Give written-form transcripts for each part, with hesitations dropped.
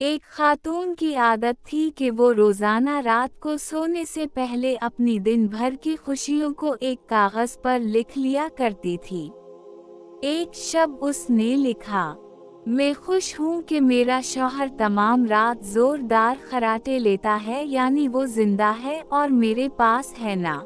ایک خاتون کی عادت تھی کہ وہ روزانہ رات کو سونے سے پہلے اپنی دن بھر کی خوشیوں کو ایک کاغذ پر لکھ لیا کرتی تھی۔ ایک شب اس نے لکھا، میں خوش ہوں کہ میرا شوہر تمام رات زوردار خراٹے لیتا ہے، یعنی وہ زندہ ہے اور میرے پاس ہے نا۔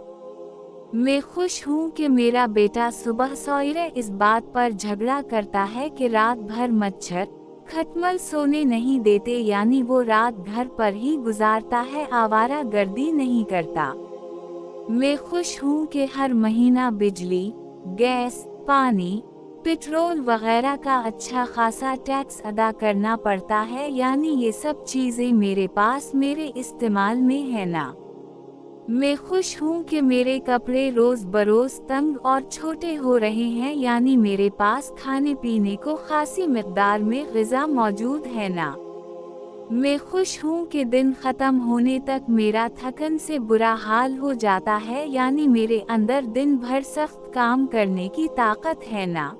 میں خوش ہوں کہ میرا بیٹا صبح سویرے اس بات پر جھگڑا کرتا ہے کہ رات بھر مچھر کھٹمل سونے نہیں دیتے، یعنی وہ رات گھر پر ہی گزارتا ہے، آوارہ گردی نہیں کرتا۔ میں خوش ہوں کہ ہر مہینہ بجلی، گیس، پانی، پٹرول وغیرہ کا اچھا خاصا ٹیکس ادا کرنا پڑتا ہے، یعنی یہ سب چیزیں میرے پاس میرے استعمال میں ہے نا۔ میں خوش ہوں کہ میرے کپڑے روز بروز تنگ اور چھوٹے ہو رہے ہیں، یعنی میرے پاس کھانے پینے کو خاصی مقدار میں غذا موجود ہے نا۔ میں خوش ہوں کہ دن ختم ہونے تک میرا تھکن سے برا حال ہو جاتا ہے، یعنی میرے اندر دن بھر سخت کام کرنے کی طاقت ہے نا۔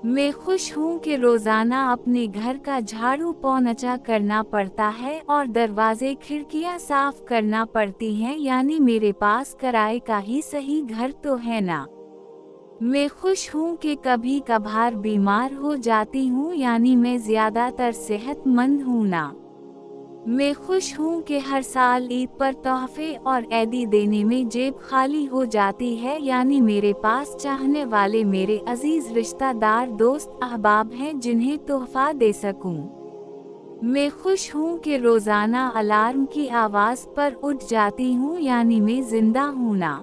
میں خوش ہوں کہ روزانہ اپنے گھر کا جھاڑو پونچھا کرنا پڑتا ہے اور دروازے کھڑکیاں صاف کرنا پڑتی ہیں، یعنی میرے پاس کرائے کا ہی صحیح گھر تو ہے نا۔ میں خوش ہوں کہ کبھی کبھار بیمار ہو جاتی ہوں، یعنی میں زیادہ تر صحت مند ہوں نا۔ میں خوش ہوں کہ ہر سال عید پر تحفے اور عیدی دینے میں جیب خالی ہو جاتی ہے، یعنی میرے پاس چاہنے والے میرے عزیز رشتہ دار دوست احباب ہیں جنہیں تحفہ دے سکوں۔ میں خوش ہوں کہ روزانہ الارم کی آواز پر اٹھ جاتی ہوں، یعنی میں زندہ ہوں نا۔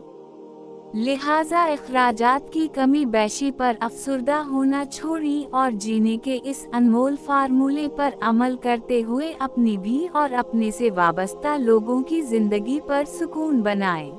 لہٰذا اخراجات کی کمی بیشی پر افسردہ ہونا چھوڑیں اور جینے کے اس انمول فارمولے پر عمل کرتے ہوئے اپنی بھی اور اپنے سے وابستہ لوگوں کی زندگی پر سکون بنائیں۔